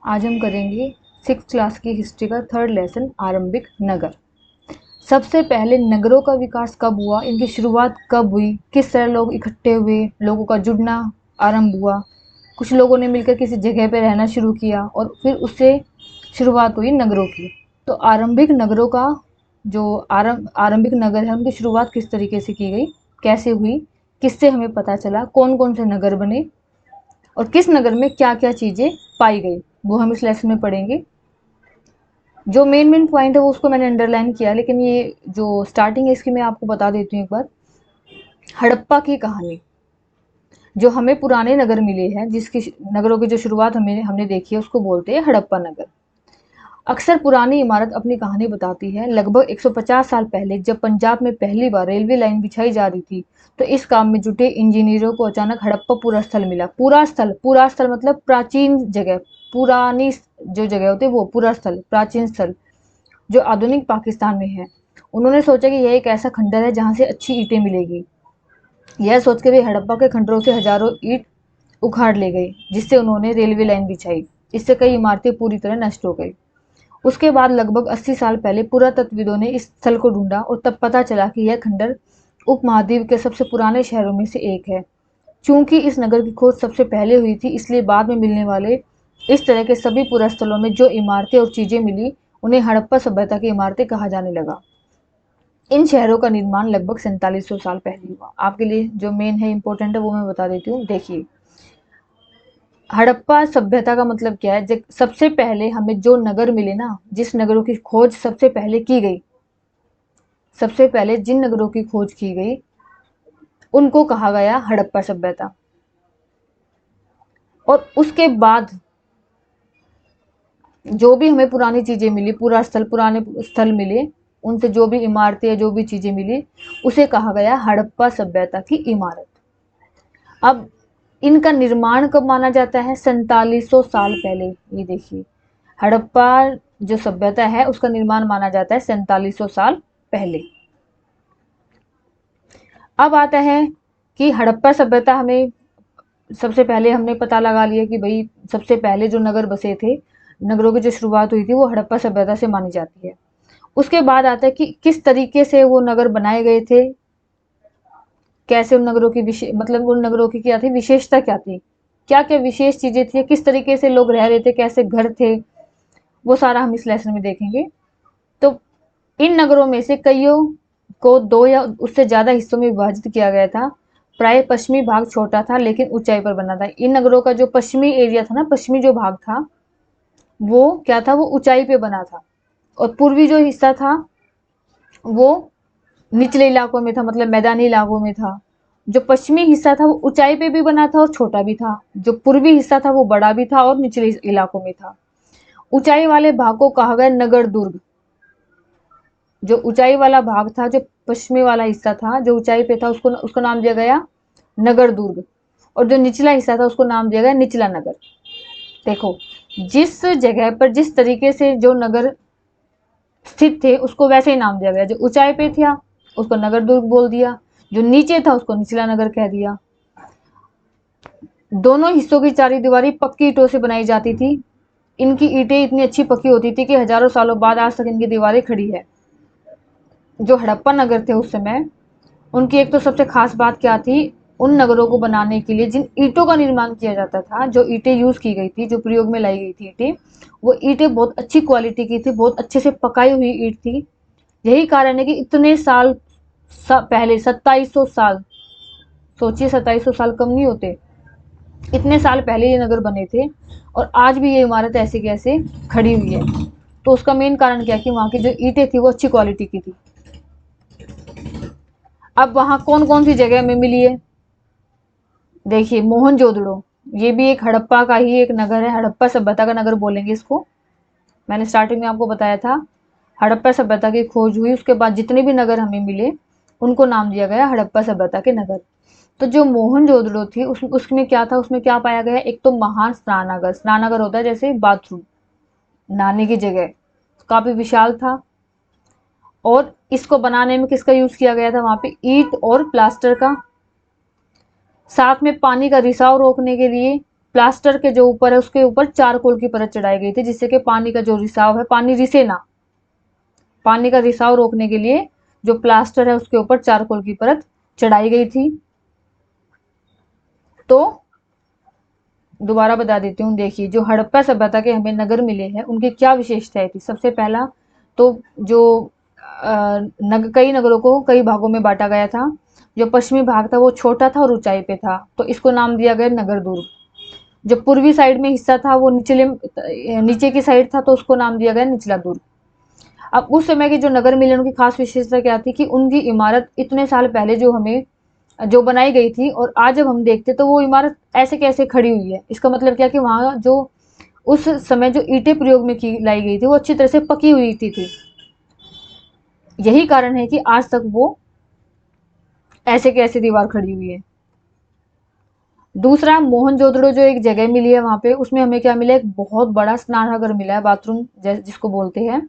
आज हम करेंगे 6th क्लास की हिस्ट्री का थर्ड लेसन आरंभिक नगर। सबसे पहले नगरों का विकास कब हुआ, इनकी शुरुआत कब हुई, किस तरह लोग इकट्ठे हुए, लोगों का जुड़ना आरंभ हुआ, कुछ लोगों ने मिलकर किसी जगह पर रहना शुरू किया और फिर उससे शुरुआत हुई नगरों की। तो आरंभिक नगरों का जो आरंभिक नगर है उनकी शुरुआत किस तरीके से की गई, कैसे हुई, किससे हमें पता चला, कौन कौन से नगर बने और किस नगर में क्या क्या चीज़ें पाई गई, वो हम इस लेसन में पढ़ेंगे। जो मेन पॉइंट है वो उसको मैंने अंडरलाइन किया, लेकिन ये जो स्टार्टिंग है इसकी मैं आपको बता देती हूँ एक बार। हड़प्पा की कहानी, जो हमें पुराने नगर मिले हैं, जिसकी नगरों की जो शुरुआत हमने देखी है उसको बोलते हैं हड़प्पा नगर। अक्सर पुरानी इमारत अपनी कहानी बताती है। लगभग 150 साल पहले जब पंजाब में पहली बार रेलवे लाइन बिछाई जा रही थी, तो इस काम में जुटे इंजीनियरों को अचानक हड़प्पा पूरा स्थल मिला। पूरा स्थल मतलब प्राचीन जगह, पुरानी जो जगह होती है वो पूरा स्थल, प्राचीन स्थल जो आधुनिक पाकिस्तान में है। उन्होंने सोचा कि यह एक ऐसा खंडर है जहाँ से अच्छी ईंटें मिलेगी। यह सोच के वे हड़प्पा के खंडरों से हजारों ईंट उखाड़ ले गए, जिससे उन्होंने रेलवे लाइन बिछाई। इससे कई इमारतें पूरी तरह नष्ट हो गई। उसके बाद लगभग 80 साल पहले पुरातत्वविदों ने इस स्थल को ढूंढा और तब पता चला कि यह खंडर उपमहाद्वीप के सबसे पुराने शहरों में से एक है। चूंकि इस नगर की खोज सबसे पहले हुई थी, इसलिए बाद में मिलने वाले इस तरह के सभी पुरास्थलों में जो इमारतें और चीजें मिली उन्हें हड़प्पा सभ्यता की इमारतें कहा जाने लगा। इन शहरों का निर्माण लगभग 4700 साल पहले हुआ। आपके लिए जो मेन है, इंपॉर्टेंट है, वो मैं बता देती हूँ। देखिए, हड़प्पा सभ्यता का मतलब क्या है। सबसे पहले हमें जो नगर मिले ना, जिस नगरों की खोज सबसे पहले की गई, सबसे पहले जिन नगरों की खोज की गई उनको कहा गया हड़प्पा सभ्यता। और उसके बाद जो भी हमें पुरानी चीजें मिली, पुराने स्थल मिले, उनसे जो भी इमारतें, जो भी चीजें मिली, उसे कहा गया हड़प्पा सभ्यता की इमारत। अब इनका निर्माण कब माना जाता है? 4700 साल पहले। ये देखिए, हड़प्पा जो सभ्यता है उसका निर्माण माना जाता है 4700 साल पहले। अब आता है कि हड़प्पा सभ्यता हमें सबसे पहले हमने पता लगा लिया कि भाई सबसे पहले जो नगर बसे थे, नगरों की जो शुरुआत हुई थी वो हड़प्पा सभ्यता से मानी जाती है। उसके बाद आता है कि किस तरीके से वो नगर बनाए गए थे, कैसे उन नगरों की मतलब उन नगरों की क्या थी, विशेषता क्या थी, क्या क्या विशेष चीजें थी, किस तरीके से लोग रह रहे थे, कैसे घर थे, वो सारा हम इस लेसन में देखेंगे। तो इन नगरों में से कईयों को दो या उससे ज्यादा हिस्सों में विभाजित किया गया था। प्राय पश्चिमी भाग छोटा था लेकिन ऊंचाई पर बना था। इन नगरों का जो पश्चिमी एरिया था ना, पश्चिमी जो भाग था वो क्या था, वो ऊंचाई पे बना था। और पूर्वी जो हिस्सा था वो निचले इलाकों में था, मतलब मैदानी इलाकों में था। जो पश्चिमी हिस्सा था वो ऊंचाई पे भी बना था और छोटा भी था। जो पूर्वी हिस्सा था वो बड़ा भी था और निचले इलाकों में था। ऊंचाई वाले भाग को कहा गया नगर दुर्ग। जो ऊंचाई वाला भाग था, जो पश्चिमी वाला हिस्सा था जो ऊंचाई पे था, उसको उसको नाम दिया गया नगर दुर्ग। और जो निचला हिस्सा था उसको नाम दिया गया निचला नगर। देखो, जिस जगह पर जिस तरीके से जो नगर स्थित थे उसको वैसे ही नाम दिया गया। जो ऊंचाई पे था उसको नगर दुर्ग बोल दिया, जो नीचे था उसको निचला नगर कह दिया। दोनों हिस्सों की चारी दीवारी पक्की ईंटों से बनाई जाती थी। इनकी ईंटें इतनी अच्छी पक्की होती थी कि हजारों सालों बाद आज तक इनकी दीवारें खड़ी है। जो हड़प्पा नगर थे उस समय, उनकी एक तो सबसे खास बात क्या थी, उन नगरों को बनाने के लिए जिन ईंटों का निर्माण किया जाता था, जो ईंटें यूज की गई थी, जो प्रयोग में लाई गई थी ईंटें, वो ईंटें बहुत अच्छी क्वालिटी की थी, बहुत अच्छे से पकाई हुई ईंट थी। यही कारण है कि इतने साल पहले, 2700 साल, सोचिए 2700 साल कम नहीं होते, इतने साल पहले ये नगर बने थे और आज भी ये इमारत ऐसे कैसे खड़ी हुई है। तो उसका मेन कारण क्या है कि वहां की जो ईंटें थी वो अच्छी क्वालिटी की थी। अब वहां कौन कौन सी जगह में मिली है, देखिए, मोहनजोदड़ो, ये भी एक हड़प्पा का ही एक नगर है। हड़प्पा सभ्यता का नगर बोलेंगे इसको। मैंने स्टार्टिंग में आपको बताया था, हड़प्पा सभ्यता की खोज हुई, उसके बाद जितने भी नगर हमें मिले उनको नाम दिया गया हड़प्पा सभ्यता के नगर। तो जो मोहनजोदड़ो थी उसमें क्या था, उसमें क्या पाया गया, एक तो महान स्नानागार। स्नानागार होता है जैसे बाथरूम, नहाने की जगह, काफी विशाल था। और इसको बनाने में किसका यूज किया गया था, वहां पे ईंट और प्लास्टर का। साथ में पानी का रिसाव रोकने के लिए प्लास्टर के जो ऊपर है उसके ऊपर चारकोल की परत चढ़ाई गई थी, जिससे कि पानी का जो रिसाव है, पानी रिसे ना, पानी का रिसाव रोकने के लिए जो प्लास्टर है उसके ऊपर चारकोल की परत चढ़ाई गई थी। तो दोबारा बता देती हूँ, देखिए जो हड़प्पा सभ्यता के हमें नगर मिले हैं उनकी क्या विशेषताएं थी। सबसे पहला तो जो कई नगरों को कई भागों में बांटा गया था। जो पश्चिमी भाग था वो छोटा था और ऊंचाई पे था, तो इसको नाम दिया गया नगर दुर्ग। जो पूर्वी साइड में हिस्सा था वो नीचे की साइड था, तो उसको नाम दिया गया निचला दुर्ग। अब उस समय के जो नगर मिले उनकी खास विशेषता क्या थी कि उनकी इमारत इतने साल पहले जो बनाई गई थी, और आज जब हम देखते तो वो इमारत ऐसे कैसे खड़ी हुई है। इसका मतलब क्या कि वहां जो उस समय जो ईंटें प्रयोग में की लाई गई थी वो अच्छी तरह से पकी हुई थी। यही कारण है कि आज तक वो ऐसे कैसे दीवार खड़ी हुई है। दूसरा, मोहनजोदड़ो जो एक जगह मिली है वहां पे, उसमें हमें क्या मिला है, एक बहुत बड़ा स्नानागार मिला है, बाथरूम जिसको बोलते हैं।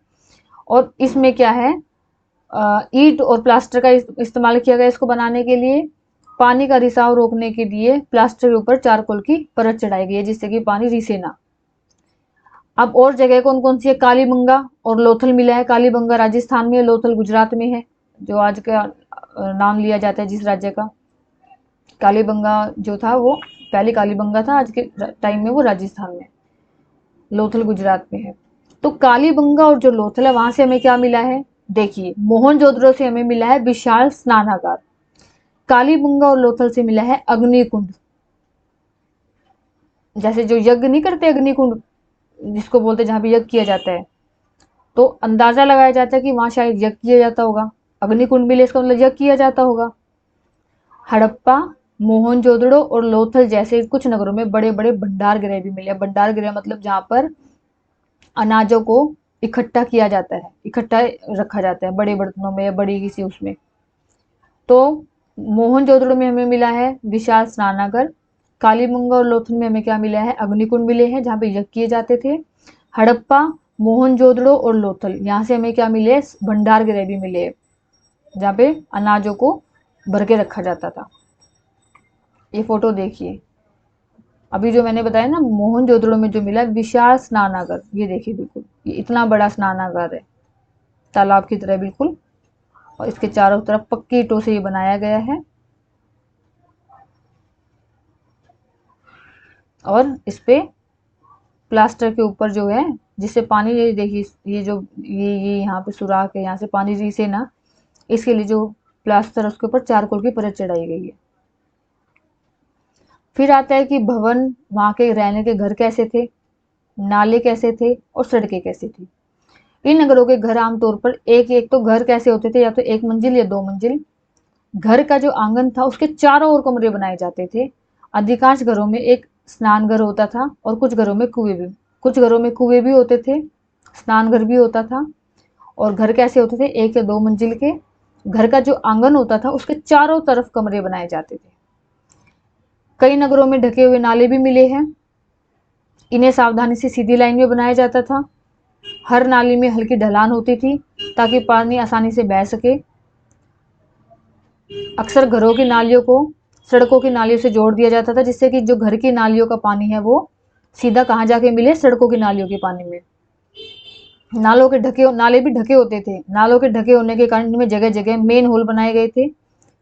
और इसमें क्या है, ईंट और प्लास्टर का इस्तेमाल किया गया इसको बनाने के लिए। पानी का रिसाव रोकने के लिए प्लास्टर के ऊपर चारकोल की परत चढ़ाई गई है, जिससे कि पानी रिसे ना। अब और जगह कौन कौन सी है, कालीबंगा और लोथल मिला है। कालीबंगा राजस्थान में, लोथल गुजरात में है, जो आज का नाम लिया जाता है जिस राज्य का। कालीबंगा जो था वो पहले कालीबंगा था, आज के टाइम में वो राजस्थान में, लोथल गुजरात में है। तो कालीबंगा और जो लोथल है वहां से हमें क्या मिला है, देखिए मोहनजोदड़ो से हमें मिला है विशाल स्नानागार, कालीबंगा और लोथल से मिला है अग्निकुंड। जैसे जो यज्ञ नहीं करते, अग्निकुंड जिसको बोलते हैं, जहां पे यज्ञ किया जाता है, तो अंदाजा लगाया जाता है कि वहां शायद यज्ञ किया जाता होगा। अग्निकुंड मिले इसका मतलब यज्ञ किया जाता होगा। हड़प्पा, मोहनजोदड़ो और लोथल जैसे कुछ नगरों में बड़े बड़े भंडार गृह भी मिले। भंडार गृह मतलब जहां पर अनाजों को इकट्ठा किया जाता है, इकट्ठा रखा जाता है बड़े बर्तनों में या बड़ी किसी उसमें। तो मोहनजोदड़ो में हमें मिला है विशाल स्नानागार, कालीबंगा और लोथल में हमें क्या मिला है, अग्निकुंड मिले हैं जहाँ पे यज्ञ किए जाते थे। हड़प्पा, मोहनजोदड़ो और लोथल, यहाँ से हमें क्या मिले, भंडार गृह भी मिले जहाँ पे अनाजों को भर के रखा जाता था। ये फोटो देखिए, अभी जो मैंने बताया ना मोहनजोदड़ो में जो मिला विशाल स्नानागार, ये देखिए बिल्कुल ये इतना बड़ा स्नानागार है, तालाब की तरह बिल्कुल, और इसके चारों तरफ पक्की ईंटों से ये बनाया गया है। और इस पे प्लास्टर के ऊपर जो है, जिससे पानी, ये देखिए ये जो ये यहाँ पे सुराख है, यहाँ से पानी रिसे ना, इसके लिए जो प्लास्टर उसके ऊपर चारकोल की परत चढ़ाई गई है। फिर आता है कि भवन, वहां के रहने के घर कैसे थे, नाले कैसे थे और सड़कें कैसी थी। इन नगरों के घर आमतौर पर एक एक तो घर कैसे होते थे, या तो एक मंजिल या दो मंजिल। घर का जो आंगन था उसके चारों ओर कमरे बनाए जाते थे। अधिकांश घरों में एक स्नान घर होता था और कुछ घरों में कुएं भी होते थे, स्नान घर भी होता था। और घर कैसे होते थे, एक या दो मंजिल के। घर का जो आंगन होता था उसके चारों तरफ कमरे बनाए जाते थे। कई नगरों में ढके हुए नाले भी मिले हैं, इन्हें सावधानी से सीधी लाइन में बनाया जाता था। हर नाली में हल्की ढलान होती थी ताकि पानी आसानी से बह सके। अक्सर घरों की नालियों को सड़कों की नालियों से जोड़ दिया जाता था, जिससे कि जो घर की नालियों का पानी है वो सीधा कहाँ जाके मिले, सड़कों की नालियों के पानी में। नाले भी ढके होते थे। नालों के ढके होने के कारण इनमें जगह जगह मेन होल बनाए गए थे,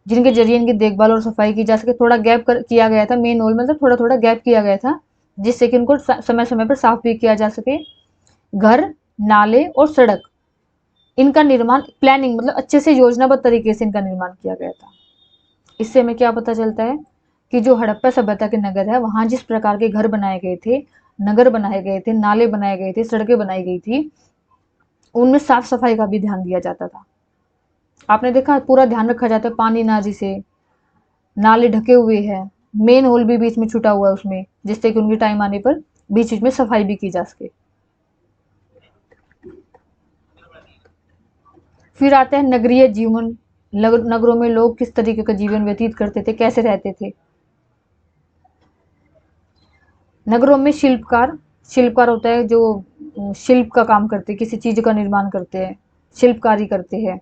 जिनके जरिए इनकी देखभाल और सफाई की जा सके। थोड़ा किया गया था, मेन होल मतलब थोड़ा थोड़ा गैप किया गया था, जिससे कि उनको समय समय पर साफ भी किया जा सके। घर, नाले और सड़क, इनका निर्माण प्लानिंग मतलब अच्छे से योजनाबद्ध तरीके से इनका निर्माण किया गया था। इससे हमें क्या पता चलता है कि जो हड़प्पा सभ्यता के नगर है वहां जिस प्रकार के घर बनाए गए थे, नगर बनाए गए थे, नाले बनाए गए थे, सड़कें बनाई गई थी, उनमें साफ सफाई का भी ध्यान दिया जाता था। आपने देखा पूरा ध्यान रखा जाता है, पानी ना जिसे, नाले ढके हुए हैं, मेन होल भी बीच में छुटा हुआ है उसमें, जिससे कि उनके टाइम आने पर बीच बीच में सफाई भी की जा सके। फिर आता है नगरीय जीवन। नगरों में लोग किस तरीके का जीवन व्यतीत करते थे, कैसे रहते थे। नगरों में शिल्पकार होता है जो शिल्प का काम करते हैं, किसी चीज का निर्माण करते हैं, शिल्पकारी करते हैं।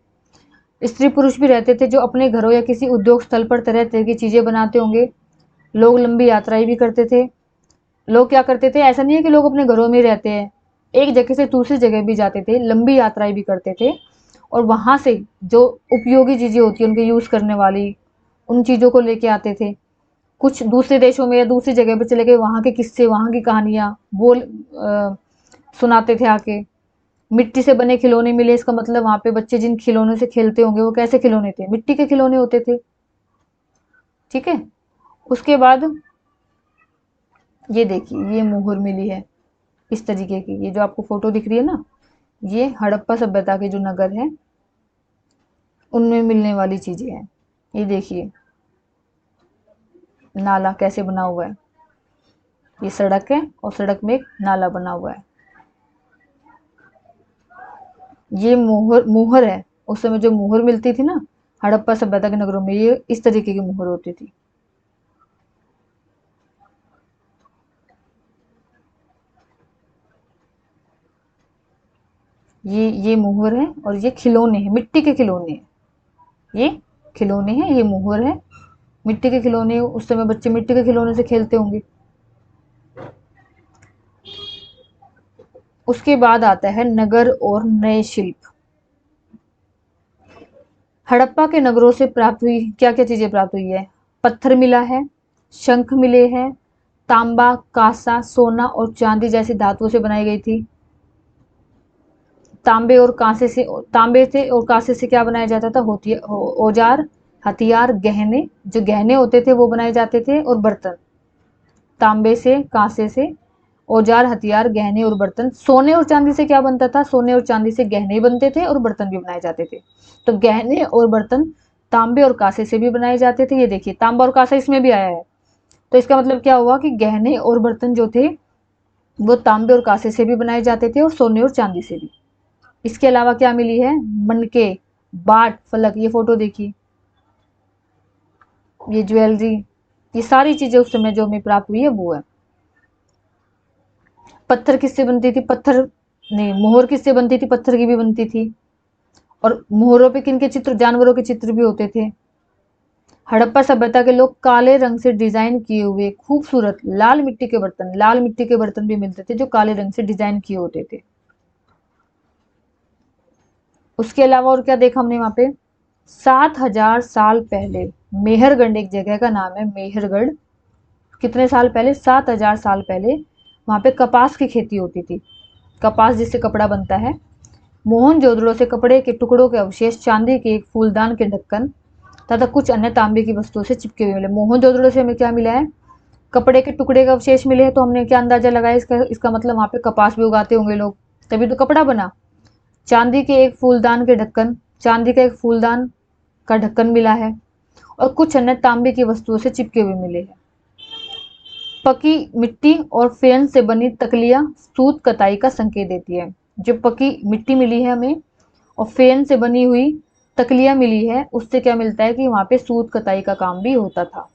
स्त्री पुरुष भी रहते थे जो अपने घरों या किसी उद्योग स्थल पर तरह तरह की चीजें बनाते होंगे। लोग लंबी यात्राएं भी करते थे। लोग क्या करते थे, ऐसा नहीं है कि लोग अपने घरों में ही रहते हैं, एक जगह से दूसरी जगह भी जाते थे, लंबी यात्राएं भी करते थे, और वहां से जो उपयोगी चीजें होती है उनके यूज करने वाली, उन चीजों को लेके आते थे। कुछ दूसरे देशों में या दूसरी जगह पे चले गए, वहां के किस्से, वहां की कहानियां बोल सुनाते थे आके। मिट्टी से बने खिलौने मिले, इसका मतलब वहां पे बच्चे जिन खिलौनों से खेलते होंगे वो कैसे खिलौने थे, मिट्टी के खिलौने होते थे। ठीक है। उसके बाद ये देखिए, ये मोहर मिली है इस तरीके की, ये जो आपको फोटो दिख रही है ना, ये हड़प्पा सभ्यता के जो नगर है उनमें मिलने वाली चीजें हैं। ये देखिए नाला कैसे बना हुआ है, ये सड़क है और सड़क में एक नाला बना हुआ है। ये मोहर मोहर है, उस समय जो मोहर मिलती थी ना हड़प्पा सभ्यता के नगरों में, ये इस तरीके की मोहर होती थी। ये मोहर है और ये खिलौने हैं, मिट्टी के खिलौने हैं। ये खिलौने हैं, ये मोहर है, मिट्टी के खिलौने। उस समय बच्चे मिट्टी के खिलौने से खेलते होंगे। उसके बाद आता है नगर और नए शिल्प। हड़प्पा के नगरों से प्राप्त हुई क्या क्या चीजें प्राप्त हुई है? पत्थर मिला है, शंख मिले हैं, तांबा, कांसा, सोना और चांदी जैसी धातुओं से बनाई गई थी। तांबे और कांसे से, तांबे से और कांसे से क्या बनाया जाता था? औजार, हथियार, गहने, जो गहने होते थे वो बनाए जाते थे, और बर्तन। तांबे से, कांसे से औजार, हथियार, गहने और बर्तन। सोने और चांदी से क्या बनता था? सोने और चांदी से गहने बनते थे और बर्तन भी बनाए जाते थे। तो गहने और बर्तन तांबे और कांसे से भी बनाए जाते थे। ये देखिए तांबा और कांसा इसमें भी आया है, तो इसका मतलब क्या हुआ कि गहने और बर्तन जो थे वो तांबे और कांसे से भी बनाए जाते थे और सोने और चांदी से भी। इसके अलावा क्या मिली है? मनके, बाट, फलक, ये फोटो देखिए, ये ज्वेलरी, ये सारी चीजें उस समय जो हमें प्राप्त हुई है वो है। पत्थर किससे बनती थी? पत्थर नहीं, मोहर किससे बनती थी? पत्थर की भी बनती थी। और मोहरों पे किन के चित्र? जानवरों के चित्र भी होते थे। हड़प्पा सभ्यता के लोग काले रंग से डिजाइन किए हुए खूबसूरत लाल मिट्टी के बर्तन, लाल मिट्टी के बर्तन भी मिलते थे जो काले रंग से डिजाइन किए होते थे। उसके अलावा और क्या देखा हमने वहां पे? 7,000 साल पहले, मेहरगढ़ एक जगह का नाम है, मेहरगढ़। कितने साल पहले? 7,000 साल पहले वहां पे कपास की खेती होती थी, कपास जिससे कपड़ा बनता है। मोहनजोदड़ो से कपड़े के टुकड़ों के अवशेष, चांदी के एक फूलदान के ढक्कन तथा कुछ अन्य तांबे की वस्तुओं से चिपके हुए मिले। मोहनजोदड़ो से हमें क्या मिला है? कपड़े के टुकड़े का अवशेष मिले हैं, तो हमने क्या अंदाजा लगाया इसका मतलब वहां पे कपास भी उगाते होंगे लोग, तभी तो कपड़ा बना। चांदी के एक फूलदान के ढक्कन, चांदी का एक फूलदान का ढक्कन मिला है, और कुछ अन्य तांबे की वस्तुओं से चिपके हुए मिले हैं। पकी मिट्टी और फेन से बनी तकलियां सूत कताई का संकेत देती है। जो पकी मिट्टी मिली है हमें और फेन से बनी हुई तकलियां मिली है, उससे क्या मिलता है कि वहां पे सूत कताई का काम भी होता था।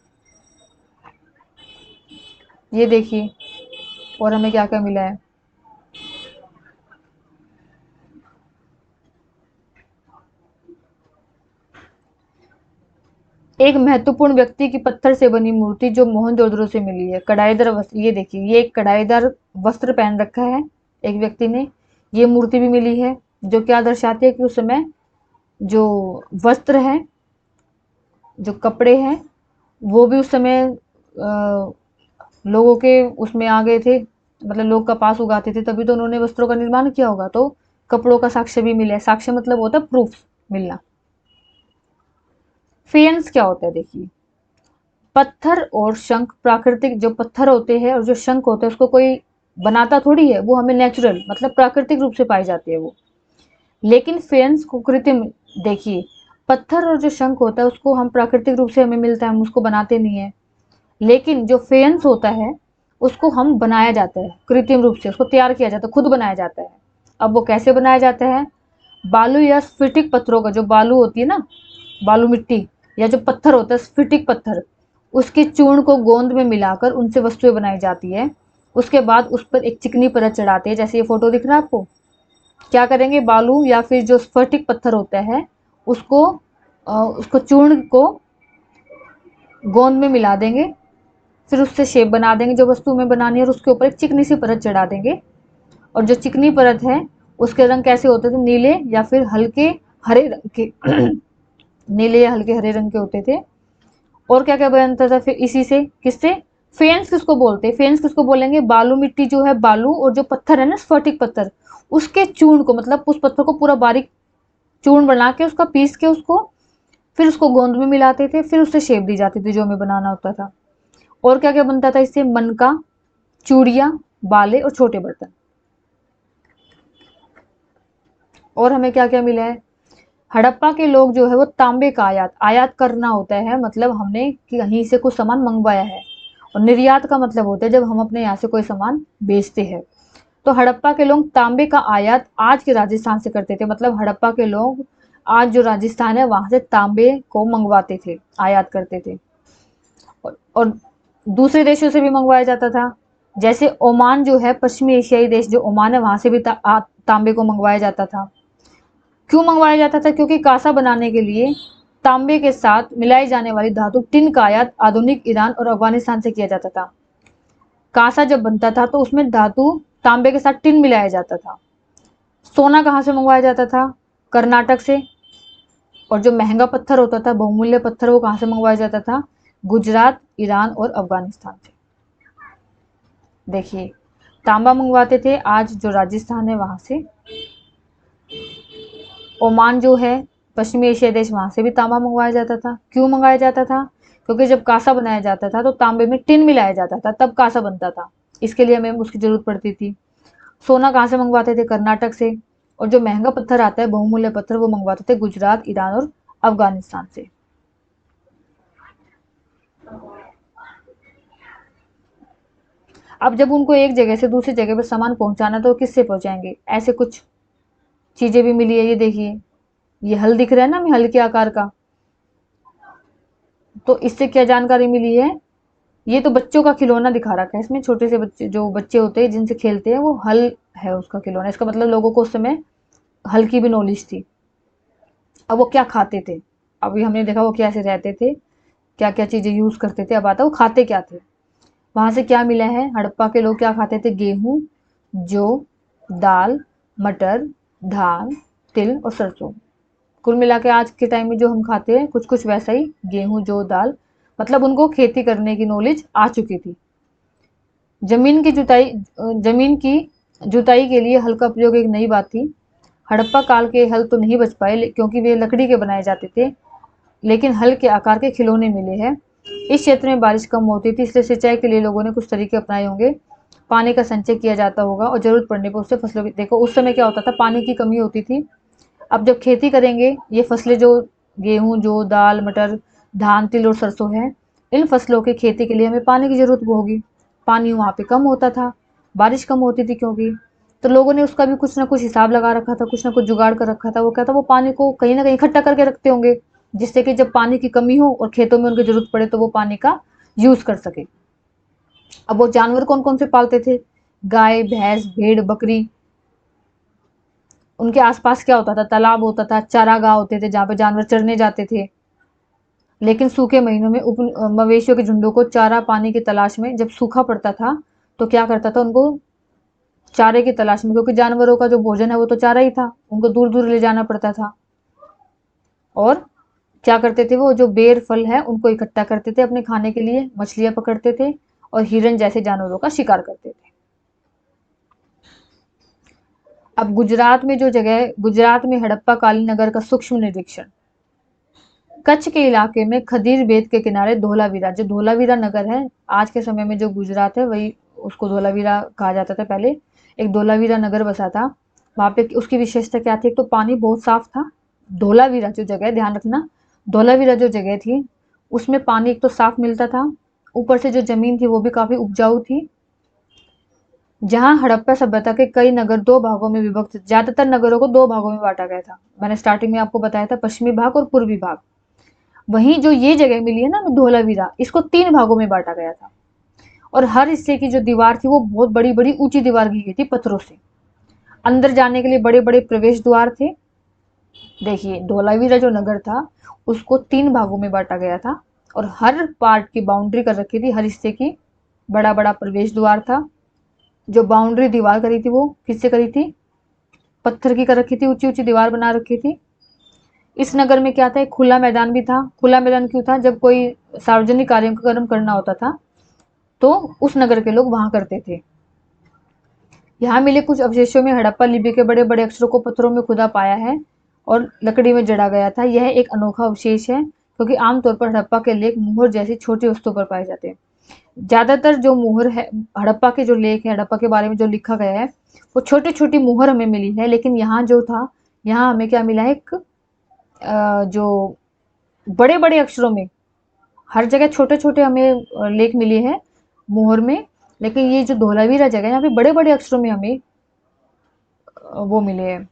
ये देखिए, और हमें क्या क्या मिला है? एक महत्वपूर्ण व्यक्ति की पत्थर से बनी मूर्ति जो मोहनजोदड़ो से मिली है, कढ़ाईदार वस्त्र। ये देखिए, ये एक कढ़ाईदार वस्त्र पहन रखा है एक व्यक्ति ने। ये मूर्ति भी मिली है जो क्या दर्शाती है कि उस समय जो वस्त्र है, जो कपड़े हैं, वो भी उस समय लोगों के उसमें आ गए थे, मतलब लोग कपास उगाते थे तभी तो उन्होंने वस्त्रों का निर्माण किया होगा। तो कपड़ों का साक्ष्य भी मिला है। साक्ष्य मतलब होता है प्रूफ, मिलना। फेयंस क्या होता है? देखिए, पत्थर और शंख, प्राकृतिक जो पत्थर होते हैं और जो शंख होते हैं उसको कोई बनाता थोड़ी है, वो हमें नेचुरल मतलब प्राकृतिक रूप से पाई जाती है वो। लेकिन फेयंस को कृत्रिम। देखिए, पत्थर और जो शंख होता है उसको हम प्राकृतिक रूप से हमें मिलता है, हम उसको बनाते नहीं है। लेकिन जो फेयंस होता है उसको हम बनाया जाता है कृत्रिम रूप से, उसको तैयार किया जाता है, खुद बनाया जाता है। अब वो कैसे बनाया जाता है? बालू या स्फटिक पत्थरों का, जो बालू होती है ना, बालू मिट्टी, या जो पत्थर होता है स्फटिक पत्थर, उसके चूर्ण को गोंद में मिलाकर उनसे वस्तुएं बनाई जाती है। उसके बाद उस पर एक चिकनी परत चढ़ाते हैं, जैसे ये फोटो दिख रहा है आपको। क्या करेंगे? बालू या फिर जो स्फटिक पत्थर होता है उसको उसको चूर्ण को गोंद में मिला देंगे, फिर उससे शेप बना देंगे जो वस्तु में बनानी है, और उसके ऊपर एक चिकनी सी परत चढ़ा देंगे। और जो चिकनी परत है उसके रंग कैसे होते थे, नीले या फिर हल्के हरे रंग के नीले या हल्के हरे रंग के होते थे। और क्या क्या बनता था फिर इसी से, किससे, फेन्स किसको बोलते हैं, फेन्स किसको बोलेंगे, बालू मिट्टी जो है, बालू और जो पत्थर है ना स्फटिक पत्थर, उसके चूर्ण को, मतलब उस पत्थर को पूरा बारीक चूर्ण बना के उसका पीस के उसको फिर उसको गोंद में मिलाते थे, फिर उससे शेप दी जाती थी जो हमें बनाना होता था। और क्या क्या बनता था इससे, मनका, चूड़ियाँ, बाले और छोटे बर्तन। और हमें क्या क्या मिला है, हड़प्पा के लोग जो है वो तांबे का आयात आयात करना होता है, मतलब हमने कहीं से कुछ सामान मंगवाया है। और निर्यात का मतलब होता है जब हम अपने यहाँ से कोई सामान बेचते हैं। तो हड़प्पा के लोग तांबे का आयात आज के राजस्थान से करते थे, मतलब हड़प्पा के लोग आज जो राजस्थान है वहां से तांबे को मंगवाते थे, आयात करते थे। और दूसरे देशों से भी मंगवाया जाता था। जैसे ओमान जो है, पश्चिमी एशियाई देश जो ओमान है, वहां से भी तांबे को मंगवाया जाता था। क्यों मंगवाया जाता था, क्योंकि कांसा बनाने के लिए तांबे के साथ मिलाई जाने वाली धातु टिन का आयात आधुनिक ईरान और अफगानिस्तान से किया जाता था। कांसा जब बनता था तो उसमें धातु तांबे के साथ टिन मिलाया जाता था। सोना कहाँ से मंगवाया जाता था, कर्नाटक से। और जो महंगा पत्थर होता था, बहुमूल्य पत्थर, वो कहाँ से मंगवाया जाता था, गुजरात, ईरान और अफगानिस्तान से। देखिए, तांबा मंगवाते थे आज जो राजस्थान है वहां से। ओमान जो है पश्चिमी एशियाई देश, वहां से भी तांबा मंगवाया जाता था। क्यों मंगाया जाता था, क्योंकि जब कांसा बनाया जाता था तो तांबे में टिन मिलाया जाता था, तब कांसा बनता था। इसके लिए हमें उसकी जरूरत पड़ती थी। सोना कहाँ से मंगवाते थे, कर्नाटक से। और जो महंगा पत्थर आता है, बहुमूल्य पत्थर, वो मंगवाते थे गुजरात, ईरान और अफगानिस्तान से। अब जब उनको एक जगह से दूसरी जगह पर सामान पहुंचाना तो किससे पहुंचाएंगे, ऐसे कुछ चीजें भी मिली है। ये देखिए, ये हल दिख रहा है ना हमें, हल के आकार का। तो इससे क्या जानकारी मिली है, ये तो बच्चों का खिलौना दिखा रखा है इसमें, छोटे से बच्चे जो बच्चे होते हैं जिनसे खेलते हैं, वो हल है उसका खिलौना। इसका मतलब लोगों को उस समय हल की भी नॉलेज थी। अब वो क्या खाते थे, अभी हमने देखा वो कैसे रहते थे, क्या क्या चीजें यूज करते थे। अब आता है वो खाते क्या थे। वहां से क्या मिला है, हड़प्पा के लोग क्या खाते थे, गेहूं, जौ, दाल, मटर, धान, तिल और सरसों। कुल मिला के आज के टाइम में जो हम खाते हैं कुछ कुछ वैसा ही, गेहूं, जौ, दाल, मतलब उनको खेती करने की नॉलेज आ चुकी थी। जमीन की जुताई के लिए हल का प्रयोग एक नई बात थी। हड़प्पा काल के हल तो नहीं बच पाए क्योंकि वे लकड़ी के बनाए जाते थे, लेकिन हल के आकार के खिलौने मिले हैं। इस क्षेत्र में बारिश कम होती थी, इसलिए सिंचाई के लिए लोगों ने कुछ तरीके अपनाए होंगे। पानी का संचय किया जाता होगा और जरूरत पड़ने पर उससे फसलों की, देखो उस समय क्या होता था, पानी की कमी होती थी। अब जब खेती करेंगे, ये फसलें जो गेहूं, जो दाल, मटर, धान, तिल और सरसों है, इन फसलों की खेती के लिए हमें पानी की जरूरत होगी। पानी वहाँ पे कम होता था, बारिश कम होती थी क्योंकि, तो लोगों ने उसका भी कुछ ना कुछ हिसाब लगा रखा था, कुछ ना कुछ जुगाड़ कर रखा था। वो क्या था, वो पानी को कहीं ना कहीं इकट्ठा करके रखते होंगे, जिससे कि जब पानी की कमी हो और खेतों में उनकी जरूरत पड़े तो वो पानी का यूज कर सके। अब वो जानवर कौन कौन से पालते थे, गाय, भैंस, भेड़, बकरी। उनके आसपास क्या होता था, तालाब होता था, चारागाह होते थे जहाँ पे जानवर चरने जाते थे। लेकिन सूखे महीनों में मवेशियों के झुंडों को चारा पानी की तलाश में जब सूखा पड़ता था तो क्या करता था, उनको चारे की तलाश में, क्योंकि जानवरों का जो भोजन है वो तो चारा ही था, उनको दूर दूर ले जाना पड़ता था। और क्या करते थे, वो जो बेर फल है उनको इकट्ठा करते थे अपने खाने के लिए, मछलियां पकड़ते थे और हिरन जैसे जानवरों का शिकार करते थे। अब गुजरात में जो जगह, गुजरात में हड़प्पा कालीन नगर का सूक्ष्म निरीक्षण। कच्छ के इलाके में खदीर बेत के किनारे धोलावीरा, जो धोलावीरा नगर है आज के समय में जो गुजरात है वही, उसको धोलावीरा कहा जाता था पहले। एक धोलावीरा नगर बसा था वहां पे। उसकी विशेषता क्या थी, एक तो पानी बहुत साफ था। धोलावीरा जो जगह, ध्यान रखना, धोलावीरा जो जगह थी उसमें पानी एक तो साफ मिलता था, ऊपर से जो जमीन थी वो भी काफी उपजाऊ थी। जहां हड़प्पा सभ्यता के कई नगर दो भागों में विभक्त, ज्यादातर नगरों को दो भागों में बांटा गया था। मैंने स्टार्टिंग में आपको बताया था, पश्चिमी भाग और पूर्वी भाग। वहीं जो ये जगह मिली है ना धोलावीरा, इसको तीन भागों में बांटा गया था। और हर हिस्से की जो दीवार थी वो बहुत बड़ी बड़ी ऊंची दीवार की गई थी पत्थरों से। अंदर जाने के लिए बड़े बड़े प्रवेश द्वार थे। देखिए, धोलावीरा जो नगर था उसको तीन भागों में बांटा गया था और हर पार्ट की बाउंड्री कर रखी थी, हर हिस्से की बड़ा बड़ा प्रवेश द्वार था। जो बाउंड्री दीवार करी थी वो किससे करी थी? पत्थर की कर रखी थी, ऊंची ऊंची दीवार बना रखी थी। इस नगर में क्या था? एक खुला मैदान भी था। खुला मैदान क्यों था? जब कोई सार्वजनिक कार्यक्रम करना होता था तो उस नगर के लोग वहां करते थे। यहाँ मिले कुछ अवशेषों में हड़प्पा लिपि के बड़े बड़े अक्षरों को पत्थरों में खुदा पाया है और लकड़ी में जड़ा गया था। यह एक अनोखा अवशेष है क्योंकि आमतौर पर हड़प्पा के लेख मुहर जैसी छोटी वस्तुओं पर पाए जाते हैं। ज्यादातर जो मुहर है, हड़प्पा के जो लेख है, हड़प्पा के बारे में जो लिखा गया है, वो छोटी छोटी मुहर हमें मिली है। लेकिन यहाँ जो था, यहाँ हमें क्या मिला है? एक जो बड़े बड़े अक्षरों में, हर जगह छोटे छोटे हमें लेख मिले हैं मुहर में, लेकिन ये जो धोलावीरा जगह है यहाँ पे बड़े बड़े अक्षरों में हमें वो मिले हैं।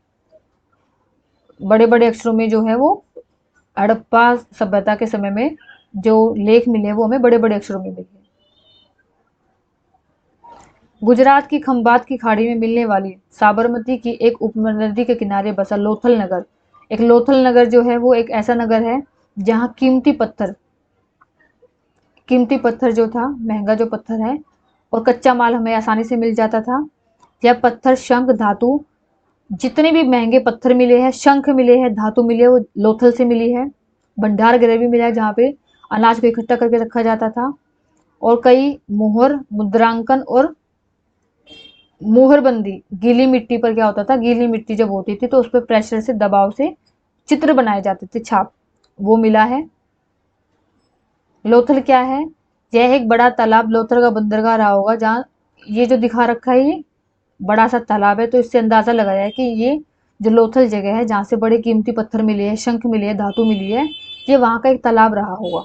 बड़े बड़े अक्षरों में जो है वो हड़प्पा सभ्यता के समय में जो लेख मिले वो हमें बड़े बड़े अक्षरों में मिले। गुजरात की खंबात की खाड़ी में मिलने वाली साबरमती की एक उपनदी के किनारे बसा लोथल नगर। एक लोथल नगर जो है वो एक ऐसा नगर है जहाँ कीमती पत्थर जो था, महंगा जो पत्थर है, और कच्चा माल हमें आसानी से मिल जाता था। यह पत्थर, शंख, धातु, जितने भी महंगे पत्थर मिले हैं, शंख मिले हैं, धातु मिले, वो लोथल से मिली है। भंडार गृह भी मिला है जहाँ पे अनाज को इकट्ठा करके रखा जाता था। और कई मोहर, मुद्रांकन और मोहरबंदी, गीली मिट्टी पर क्या होता था? गीली मिट्टी जब होती थी तो उस पर प्रेशर से, दबाव से चित्र बनाए जाते थे, छाप, वो मिला है। लोथल क्या है? यह एक बड़ा तालाब लोथल का बंदरगाह रहा होगा, जहाँ ये जो दिखा रखा है ये बड़ा सा तालाब है। तो इससे अंदाजा लगाया है कि ये जो लोथल जगह है जहाँ से बड़े कीमती पत्थर मिले हैं, शंख मिले हैं, धातु मिली है, ये वहाँ का एक तालाब रहा होगा।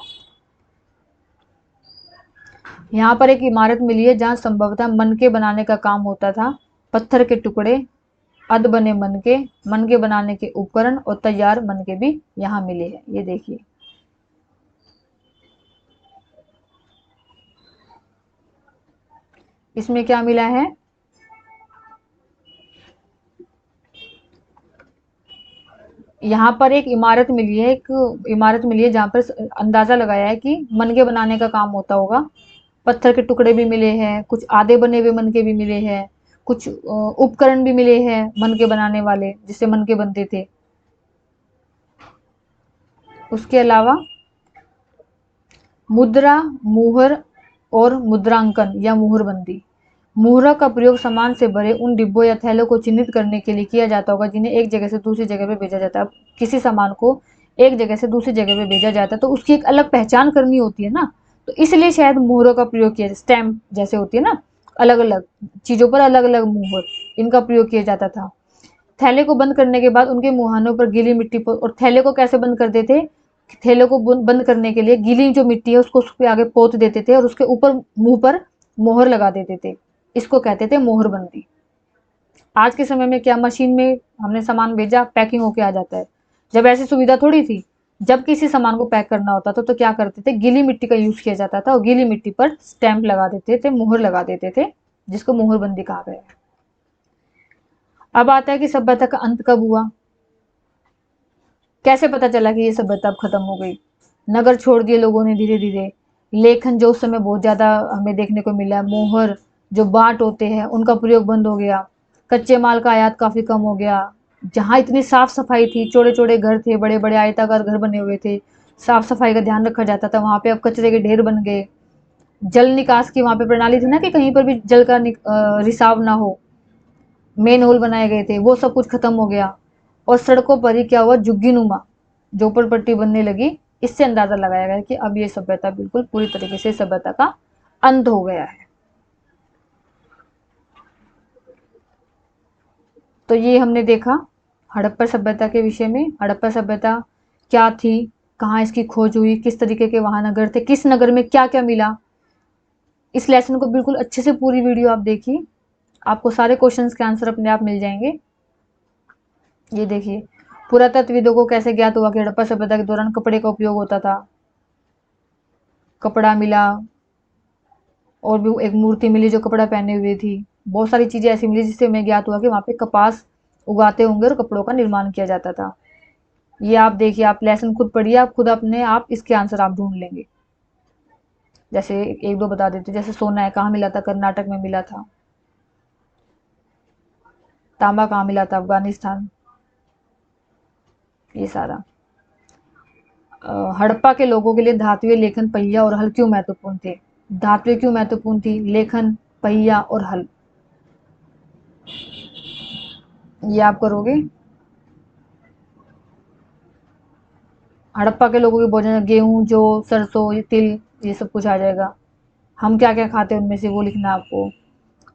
यहाँ पर एक इमारत मिली है जहाँ संभवतः मनके बनाने का काम होता था। पत्थर के टुकड़े, अध बने मनके बनाने के उपकरण और तैयार मनके भी यहाँ मिले हैं। ये देखिए, इसमें क्या मिला है? यहाँ पर एक इमारत मिली है, एक इमारत मिली है जहाँ पर अंदाजा लगाया है कि मनके बनाने का काम होता होगा। पत्थर के टुकड़े भी मिले हैं, कुछ आधे बने हुए मनके भी मिले हैं, कुछ उपकरण भी मिले हैं मनके बनाने वाले, जिससे मनके बनते थे। उसके अलावा मुद्रा, मुहर और मुद्रांकन या मुहरबंदी। मुहरा का प्रयोग सामान से भरे उन डिब्बों या थैलों को चिन्हित करने के लिए किया जाता होगा जिन्हें एक जगह से दूसरी जगह पे भेजा जाता है। किसी सामान को एक जगह से दूसरी जगह पे भेजा जाता है तो उसकी एक अलग पहचान करनी होती है ना, तो इसलिए शायद मुहरों का प्रयोग किया, स्टैम्प जैसे होती है ना, अलग अलग चीजों पर अलग अलग मुहर, इनका प्रयोग किया जाता था। थैले को बंद करने के बाद उनके मुहानों पर गीली मिट्टी पर, और थैले को कैसे बंद करते थे? थैले को बंद करने के लिए गीली जो मिट्टी है उसको उसके आगे पोत देते थे और उसके ऊपर मुंह पर मोहर लगा देते थे। इसको कहते थे मोहरबंदी। आज के समय में क्या, मशीन में हमने सामान भेजा, पैकिंग होके आ जाता है। जब ऐसी सुविधा थोड़ी थी, जब किसी सामान को पैक करना होता था तो क्या करते थे? गीली मिट्टी का यूज किया जाता था और गीली मिट्टी पर स्टैंप लगा देते थे, मोहर लगा देते थे, जिसको मोहरबंदी कहा गया है। अब आता है कि सभ्यता का अंत कब हुआ? कैसे पता चला कि ये सभ्यता अब खत्म हो गई? नगर छोड़ दिए लोगों ने धीरे धीरे। लेखन जो उस समय बहुत ज्यादा हमें देखने को मिला, मोहर जो बाट होते हैं उनका प्रयोग बंद हो गया। कच्चे माल का आयात काफी कम हो गया। जहाँ इतनी साफ सफाई थी, चौड़े चौड़े घर थे, बड़े बड़े आयताकार घर बने हुए थे, साफ सफाई का ध्यान रखा जाता था, वहां पे अब कचरे के ढेर बन गए। जल निकास की वहां पे प्रणाली थी ना कि कहीं पर भी जल का रिसाव ना हो, मेन होल बनाए गए थे, वो सब कुछ खत्म हो गया। और सड़कों पर ही क्या हुआ? झुग्गीनुमा झोपड़पट्टी बनने लगी। इससे अंदाजा लगाया गया कि अब ये सभ्यता बिल्कुल पूरी तरीके से सभ्यता का अंत हो गया है। तो ये हमने देखा हड़प्पा सभ्यता के विषय में। हड़प्पा सभ्यता क्या थी, कहाँ इसकी खोज हुई, किस तरीके के वहां नगर थे, किस नगर में क्या क्या मिला। इस लेसन को बिल्कुल अच्छे से पूरी वीडियो आप देखिए, आपको सारे क्वेश्चंस के आंसर अपने आप मिल जाएंगे। ये देखिए, पुरातत्वविदों को कैसे ज्ञात हुआ कि हड़प्पा सभ्यता के दौरान कपड़े का उपयोग होता था। कपड़ा मिला, और भी एक मूर्ति मिली जो कपड़ा पहने हुए थी। बहुत सारी चीजें ऐसी मिली जिससे हमें ज्ञात हुआ कि वहां पे कपास उगाते होंगे और कपड़ों का निर्माण किया जाता था। ये आप देखिए, आप लेसन खुद पढ़िए, आप खुद अपने आप इसके आंसर आप ढूंढ लेंगे। जैसे एक दो बता देते, जैसे सोना है कहाँ मिला था, कर्नाटक में मिला था। तांबा कहाँ मिला था, अफगानिस्तान। ये सारा। हड़प्पा के लोगों के लिए धातुएं लेखन पहिया और हल क्यों महत्वपूर्ण थे? धातुएं क्यों महत्वपूर्ण थी? लेखन, पहिया और हल। ये आप करोगे। हड़प्पा के लोगों के भोजन में गेहूं, जौ, सरसों, ये तिल, ये सब कुछ आ जाएगा। हम क्या क्या खाते हैं उनमें से वो लिखना है आपको।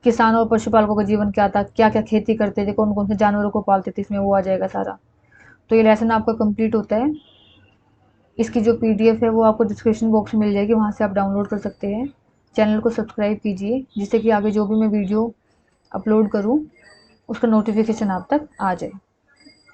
किसानों और पशुपालकों का जीवन क्या था, क्या क्या खेती करते थे, कौन कौन से जानवरों को पालते थे, इसमें वो आ जाएगा सारा। तो ये लेसन आपका कंप्लीट होता है। इसकी जो पीडीएफ है वो आपको डिस्क्रिप्शन बॉक्स में मिल जाएगी, वहाँ से आप डाउनलोड कर सकते हैं। चैनल को सब्सक्राइब कीजिए जिससे कि आगे जो भी मैं वीडियो अपलोड करूँ उसका नोटिफिकेशन आप तक आ जाए।